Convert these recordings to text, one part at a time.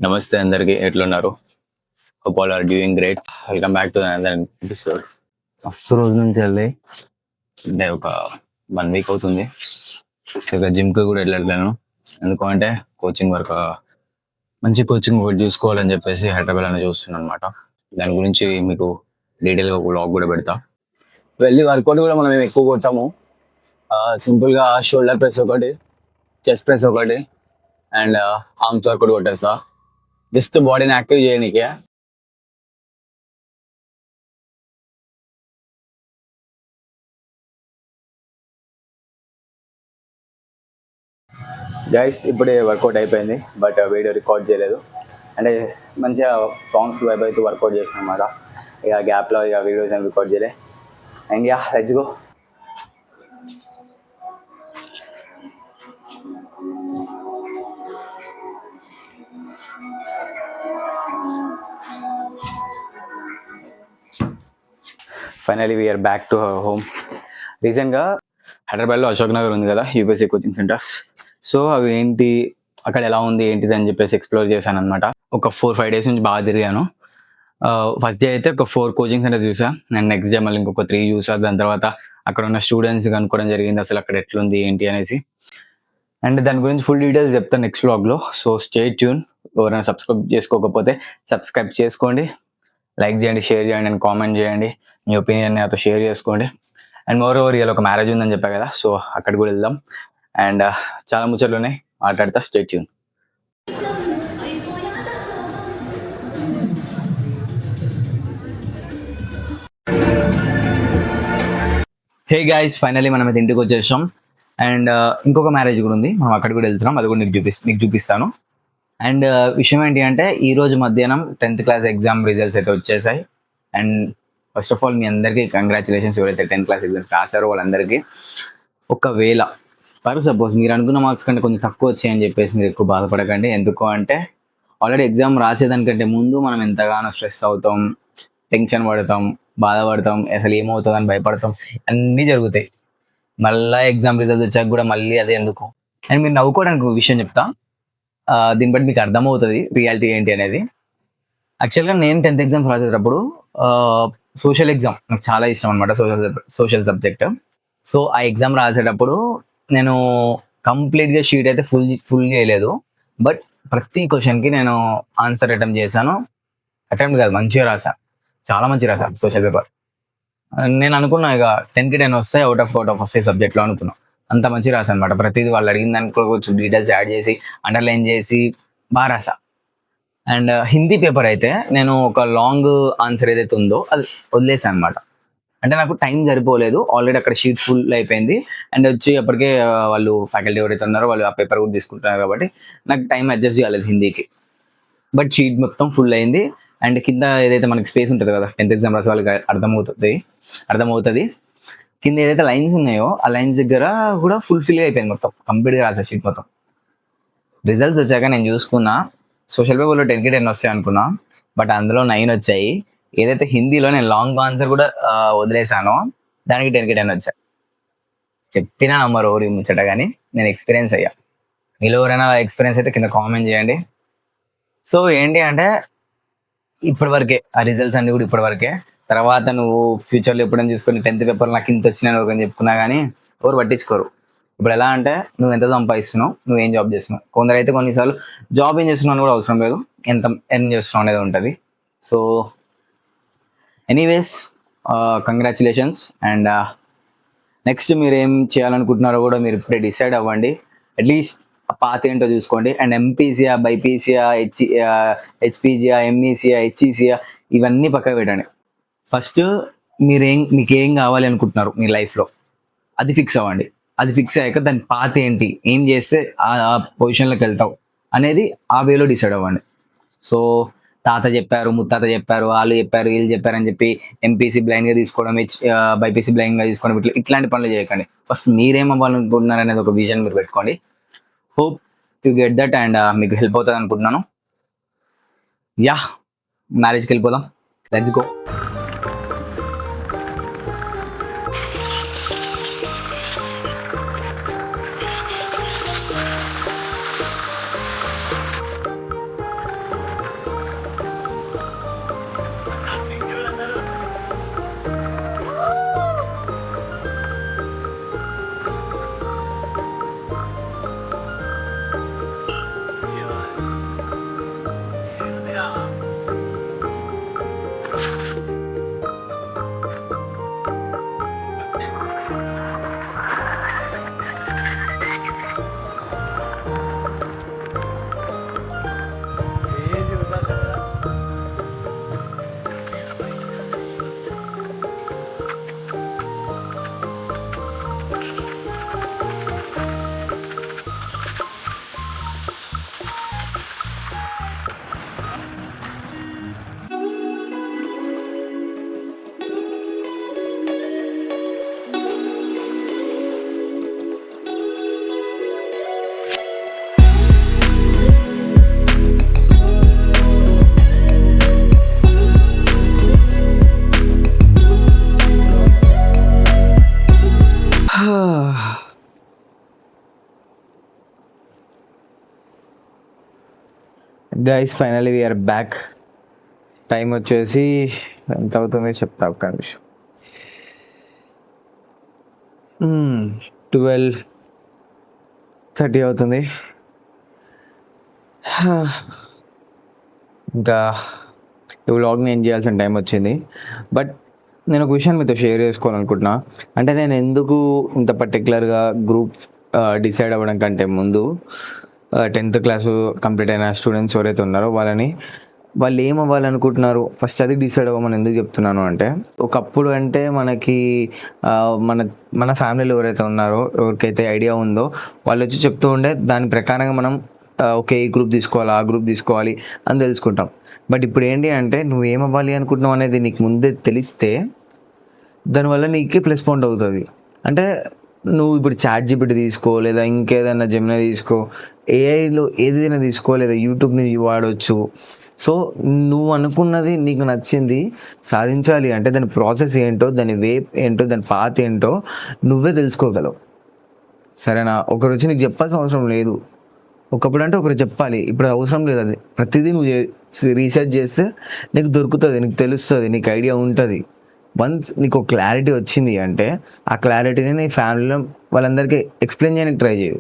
నమస్తే అందరికి, ఎట్లున్నారు? Hope all are doing great. Welcome back to another episode. మస్తు రోజు నుంచి వెళ్ళి అంటే ఒక 1 వీక్ అవుతుంది. ఇక జిమ్కి కూడా వెళ్ళట్లేను. ఎందుకంటే కోచింగ్ వర్క్, మంచి కోచింగ్ ఒకటి చూసుకోవాలని చెప్పేసి హైదరాబాద్ అని చూస్తున్నాను అనమాట. దాని గురించి మీకు డీటెయిల్గా ఒక వ్లాగ్ కూడా పెడతా. వెళ్ళి వర్కౌట్ కూడా మనం ఎక్కువ కొట్టాము. సింపుల్గా షోల్డర్ ప్రెస్ ఒకటి, చెస్ట్ ప్రెస్ ఒకటి అండ్ ఆర్మ్స్ వర్కౌట్ కొట్టేస్తా. జస్ట్ బాడీని యాక్టివ్ చేయడానికి. గైస్ ఇప్పుడే వర్కౌట్ అయిపోయింది, బట్ వీడియో రికార్డ్ చేయలేదు. అంటే మంచిగా సాంగ్స్ వైబ్ అయితే వర్కౌట్ చేసిన అనమాట. ఇక గ్యాప్లో ఇక వీడియోస్ ఏం రికార్డ్ చేయలే. And yeah, let's go. Finally we're back to home. రీసెంట్గా హైదరాబాద్లో అశోక్ నగర్ ఉంది కదా, యూపీఎస్సీ కోచింగ్ సెంటర్స్. సో అవి ఏంటి, అక్కడ ఎలా ఉంది ఏంటిది అని చెప్పేసి ఎక్స్ప్లోర్ చేశాను అనమాట. ఒక 4-5 డేస్ నుంచి బాగా తిరిగాను. ఫస్ట్ డే అయితే ఒక 4 కోచింగ్ సెంటర్స్ చూసా. అండ్ నెక్స్ట్ డే మళ్ళీ ఇంకొక 3 చూసా. దాని తర్వాత అక్కడ ఉన్న స్టూడెంట్స్ కనుక్కోవడం జరిగింది, అసలు అక్కడ ఎట్లుంది ఏంటి అనేసి. అండ్ దాని గురించి ఫుల్ డీటెయిల్స్ చెప్తాను నెక్స్ట్ వ్లాగ్లో. So stay tune. ఎవరైనా సబ్స్క్రైబ్ చేసుకోకపోతే సబ్స్క్రైబ్ చేసుకోండి, లైక్ చేయండి, షేర్ చేయండి అండ్ కామెంట్ చేయండి. మీ ఒపీనియన్ నాతో షేర్ చేసుకోండి. అండ్ మోర్ ఓవర్ ఇలా ఒక మ్యారేజ్ ఉందని చెప్పా కదా, సో అక్కడికి కూడా వెళ్దాం. అండ్ చాలా ముచ్చట్లు ఉన్నాయి, మాట్లాడతా. Stay tune. Hey guys, finally మనం అయితే ఇంటికి వచ్చేసాం. అండ్ ఇంకొక మ్యారేజ్ కూడా ఉంది, మనం అక్కడికి కూడా వెళ్తున్నాం. అది కూడా మీకు చూపిస్తాను. అండ్ విషయం ఏంటి అంటే, ఈ రోజు మధ్యాహ్నం 10th క్లాస్ ఎగ్జామ్ రిజల్ట్స్ అయితే వచ్చేసాయి. అండ్ ఫస్ట్ ఆఫ్ ఆల్ మీ అందరికీ కంగ్రాచులేషన్స్. ఎవరైతే 10th క్లాస్ ఎగ్జామ్స్ రాశారో వాళ్ళందరికీ. ఒకవేళ ఫర్ సపోజ్ మీరు అనుకున్న మార్క్స్ కంటే కొంచెం తక్కువ వచ్చాయని చెప్పేసి మీరు ఎక్కువ బాధపడకండి. ఎందుకు అంటే, ఆల్రెడీ ఎగ్జామ్ రాసేదానికంటే ముందు మనం ఎంతగానో స్ట్రెస్ అవుతాం, టెన్షన్ పడతాం, బాధపడతాం, అసలు ఏమవుతుందని భయపడతాం, అన్నీ జరుగుతాయి. మళ్ళీ ఎగ్జామ్ రిజల్ట్స్ వచ్చాక కూడా మళ్ళీ అదే ఎందుకు. అండ్ మీరు నవ్వుకోవడానికి ఒక విషయం చెప్తా, దీన్ని బట్టి మీకు అర్థమవుతుంది రియాలిటీ ఏంటి అనేది. యాక్చువల్గా నేను 10th ఎగ్జామ్స్ రాసేటప్పుడు సోషల్ ఎగ్జామ్ నాకు చాలా ఇష్టం అనమాట, సోషల్ సబ్జెక్ట్. సో ఆ ఎగ్జామ్ రాసేటప్పుడు నేను కంప్లీట్గా షీట్ అయితే ఫుల్ చేయలేదు, బట్ ప్రతి క్వశ్చన్కి నేను ఆన్సర్ అటెంప్ట్ చేశాను. అటెంప్ట్ కాదు, మంచిగా రాశాను, చాలా మంచిగా రాశాను సోషల్ పేపర్. నేను అనుకున్నా ఇక 10కి 10 వస్తాయి, అవుట్ ఆఫ్ వస్తాయి సబ్జెక్ట్లో అనుకున్నా. అంత మంచిగా రాశాను అనమాట. ప్రతిదీ వాళ్ళు అడిగిన దానికి కొంచెం డీటెయిల్స్ యాడ్ చేసి అండర్లైన్ చేసి బాగా రాసా. అండ్ హిందీ పేపర్ అయితే నేను ఒక లాంగ్ ఆన్సర్ ఏదైతే ఉందో అది వదిలేసాను అనమాట. అంటే నాకు టైం సరిపోలేదు, ఆల్రెడీ అక్కడ షీట్ ఫుల్ అయిపోయింది. అండ్ వచ్చి అప్పటికే వాళ్ళు ఫ్యాకల్టీ ఎవరైతే ఉన్నారో వాళ్ళు ఆ పేపర్ కూడా తీసుకుంటున్నారు కాబట్టి నాకు టైం అడ్జస్ట్ చేయాలి హిందీకి. బట్ షీట్ మొత్తం ఫుల్ అయింది. అండ్ కింద ఏదైతే మనకి స్పేస్ ఉంటుంది కదా, 10th ఎగ్జామ్ రాసే వాళ్ళకి అర్థమవుతుంది. కింద ఏదైతే లైన్స్ ఉన్నాయో ఆ లైన్స్ దగ్గర కూడా ఫుల్ఫిల్ అయిపోయింది, మొత్తం కంప్లీట్గా రాసా షీట్ మొత్తం. రిజల్ట్స్ వచ్చాక నేను చూసుకున్నా, సోషల్ పేపర్లో 10కి 10 వస్తాయి అనుకున్నా, బట్ అందులో 9 వచ్చాయి. ఏదైతే హిందీలో నేను లాంగ్ ఆన్సర్ కూడా వదిలేసానో దానికి 10కి 10 వచ్చాయి. చెప్పినా నమ్మరు ఎవరు ముచ్చట, కానీ నేను ఎక్స్పీరియన్స్ అయ్యా. మీలో ఎవరైనా ఎక్స్పీరియన్స్ అయితే కింద కామెంట్ చేయండి. సో ఏంటి అంటే, ఇప్పటి వరకే ఆ రిజల్ట్స్ అన్ని కూడా ఇప్పటి వరకే. తర్వాత నువ్వు ఫ్యూచర్లో ఎప్పుడైనా చూసుకొని 10th పేపర్ నాకు ఇంత వచ్చినాను ఒక చెప్పుకున్నా కానీ ఎవరు పట్టించుకోరు. ఇప్పుడు ఎలా అంటే, నువ్వు ఎంత సంపాదిస్తున్నావు, నువ్వు ఏం జాబ్ చేస్తున్నావు. కొందరు అయితే కొన్నిసార్లు జాబ్ ఏం చేస్తున్నావు కూడా అవసరం లేదు, ఎంత ఎర్న్ చేస్తున్నావు అనేది ఉంటుంది. So anyways, congratulations. And next మీరు ఏం చేయాలనుకుంటున్నారో కూడా మీరు ఇప్పుడే డిసైడ్ అవ్వండి. అట్లీస్ట్ ఆ పాత ఏంటో చూసుకోండి. అండ్ ఎంపీసీయా, బైపీసీయా, హెచ్పీజీయా, ఎంఈసీయా, హెచ్ఈసీయా ఇవన్నీ పక్కకు పెట్టండి. ఫస్ట్ మీకు ఏం కావాలి అనుకుంటున్నారు మీ లైఫ్లో, అది ఫిక్స్ అవ్వండి. అది ఫిక్స్ అయ్యాక దాని పాత ఏంటి, ఏం చేస్తే ఆ పొజిషన్లోకి వెళ్తావు అనేది ఆ వేలో డిసైడ్ అవ్వండి. సో తాత చెప్పారు, ముత్తాత చెప్పారు, వాళ్ళు చెప్పారు, వీళ్ళు చెప్పారు అని చెప్పి ఎంపీసీ బ్లైండ్గా తీసుకోవడం, బైపీసీ బ్లైండ్గా తీసుకోవడం, ఇట్లాంటి పనులు చేయకండి. ఫస్ట్ మీరేం అవ్వాలనుకుంటున్నారు అనేది ఒక విజన్ మీరు పెట్టుకోండి. Hope you get that. And మీకు హెల్ప్ అవుతుంది అనుకుంటున్నాను. యా, మ్యారేజ్కి వెళ్ళిపోదాం, let's go. Guys finally we're back. Time వచ్చేసి ఎంత అవుతుంది చెప్తా, ఒక్క నిమిషం. 12:30 అవుతుంది. ఇంకా ఈ వ్లాగ్ని ఏం చేయాల్సిన టైం వచ్చింది. బట్ నేను ఒక విషయాన్ని మీతో షేర్ చేసుకోవాలనుకుంటున్నా. అంటే నేను ఎందుకు ఇంత పర్టికులర్గా గ్రూప్ డిసైడ్ అవ్వడం కంటే ముందు 10th క్లాసు కంప్లీట్ అయిన స్టూడెంట్స్ ఎవరైతే ఉన్నారో వాళ్ళు ఏం అవ్వాలనుకుంటున్నారు ఫస్ట్ అది డిసైడ్ అవ్వమని ఎందుకు చెప్తున్నాను అంటే, ఒకప్పుడు అంటే మనకి మన మన ఫ్యామిలీలో ఎవరైతే ఉన్నారో, ఎవరికైతే ఐడియా ఉందో వాళ్ళు వచ్చి చెప్తూ ఉండే దాని ప్రకారంగా మనం ఓకే ఈ గ్రూప్ తీసుకోవాలి, ఆ గ్రూప్ తీసుకోవాలి అని తెలుసుకుంటాం. బట్ ఇప్పుడు ఏంటి అంటే నువ్వు ఏమవ్వాలి అనుకుంటున్నావు అనేది నీకు ముందే తెలిస్తే దానివల్ల నీకే ప్లస్ పాయింట్ అవుతుంది. అంటే నువ్వు ఇప్పుడు ChatGPT తీసుకో, లేదా ఇంకేదైనా జెమినీ తీసుకో, ఏఐలో ఏదైనా తీసుకో, లేదా యూట్యూబ్ని వాడవచ్చు. సో నువ్వు అనుకున్నది నీకు నచ్చింది సాధించాలి అంటే దాని ప్రాసెస్ ఏంటో, దాని వే ఏంటో, దాని పాత్ ఏంటో నువ్వే తెలుసుకోగలవు. సరేనా? ఒకరు వచ్చి నీకు చెప్పాల్సిన అవసరం లేదు. ఒకప్పుడు అంటే ఒకరు చెప్పాలి, ఇప్పుడు అవసరం లేదు. అది ప్రతిదీ నువ్వు రీసెర్చ్ చేస్తే నీకు దొరుకుతుంది, నీకు తెలుస్తుంది, నీకు ఐడియా ఉంటుంది. వన్స్ నీకు క్లారిటీ వచ్చింది అంటే ఆ క్లారిటీని నీ ఫ్యామిలీలో వాళ్ళందరికీ ఎక్స్ప్లెయిన్ చేయడానికి ట్రై చేయు.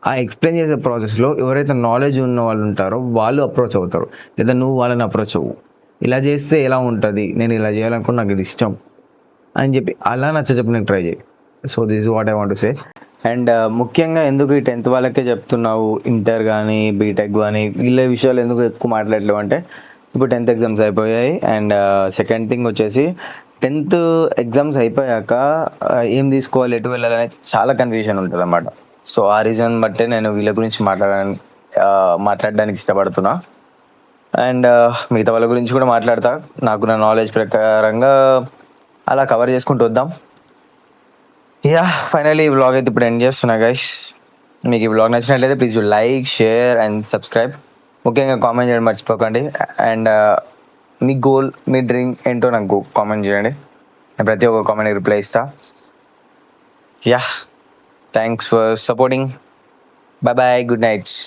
ఆ ఎక్స్ప్లెయిన్ చేసే ప్రాసెస్లో ఎవరైతే నాలెడ్జ్ ఉన్న వాళ్ళు ఉంటారో వాళ్ళు అప్రోచ్ అవుతారు, లేదా నువ్వు వాళ్ళని అప్రోచ్ అవ్వు. ఇలా చేస్తే ఎలా ఉంటుంది, నేను ఇలా చేయాలనుకున్నా, నాకు ఇది ఇష్టం అని చెప్పి అలా నచ్చజెప్పడానికి ట్రై చేయి. So this is what I want to say. And ముఖ్యంగా ఎందుకు ఈ 10th వాళ్ళకే చెప్తున్నావు, ఇంటర్ కానీ బీటెక్ కానీ వీళ్ళ విషయాలు ఎందుకు ఎక్కువ మాట్లాడలేవు అంటే, ఇప్పుడు 10th ఎగ్జామ్స్ అయిపోయాయి. అండ్ సెకండ్ థింగ్ వచ్చేసి 10th ఎగ్జామ్స్ అయిపోయాక ఏం తీసుకోవాలి, ఎటు వెళ్ళాలని చాలా కన్ఫ్యూజన్ ఉంటుంది అన్నమాట. సో ఆ రీజన్ బట్టే నేను వీళ్ళ గురించి మాట్లాడడానికి ఇష్టపడుతున్నా. అండ్ మిగతా వాళ్ళ గురించి కూడా మాట్లాడతా, నాకు నా నాలెడ్జ్ ప్రకారంగా అలా కవర్ చేసుకుంటూ వద్దాం. యా ఫైనల్లీ ఈ వ్లాగ్ అయితే ఇప్పుడు ఎండ్ చేస్తున్నా గైస్. మీకు ఈ వ్లాగ్ నచ్చినట్లయితే please like, share and subscribe. ముఖ్యంగా కామెంట్ చేయడం మర్చిపోకండి. అండ్ మీ గోల్, మీ డ్రీమ్ ఏంటో నాకు కామెంట్ చేయండి. నేను ప్రతి ఒక్క కామెంట్కి రిప్లై ఇస్తా. Yeah thanks for supporting. Bye bye, good nights.